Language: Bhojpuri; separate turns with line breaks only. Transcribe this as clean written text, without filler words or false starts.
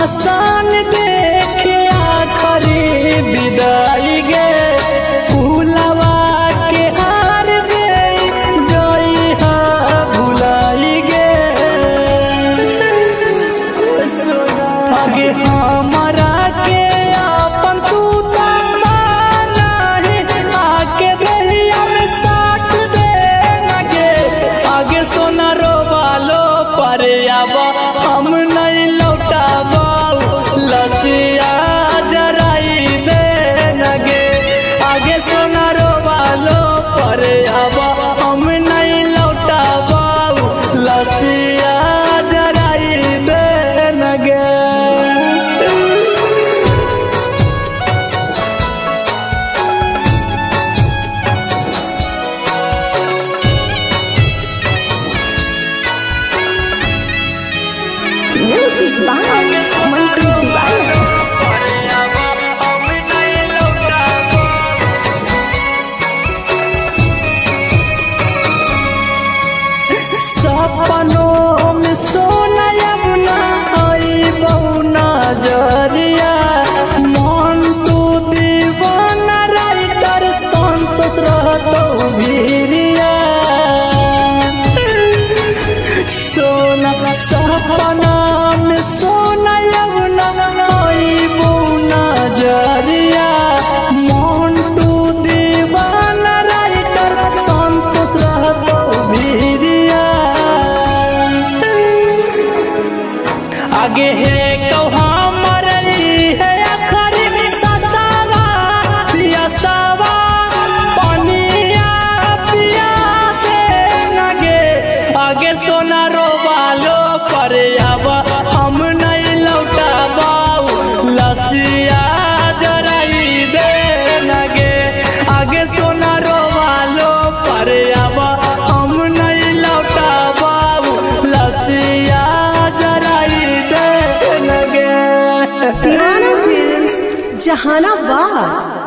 शमशान देखे आखरी विदाई गे फूलवा के हार दे जई हा भुलाई गे आगे हमारा के अपन तू आके दहिया में साथ दे नगे आगे सोना रोवालो पर आबा हम नहीं लौटाबा लसिया जराई दे नगे आगे सोना रोवालो पर आबा हम नहीं लौटाबा लसिया जराई दे नगे
म्यूजिक बाय मंटू दीवाना।
सपनों में सोना यमुना आई बहुना जरिया मन तू दीवाना राइटर संतोष रहतो भीरिया सोना सपना में सोना यमुना आई बहुना जरिया मन तू दीवाना राइटर संतोष रहतो भीरिया आगे है कौहा मरई है अखरी ससावा पिया सावा पानिया पिया दे नगे आगे सोना रोवालो पर आबा हम नहीं लौटाबा लसिया जराई दे नगे आगे सोना रोवालो पर आबा हम नहीं लौटाबा लसिया जराई दे नगे
दीवाना फिल्म्स जहानाबाद।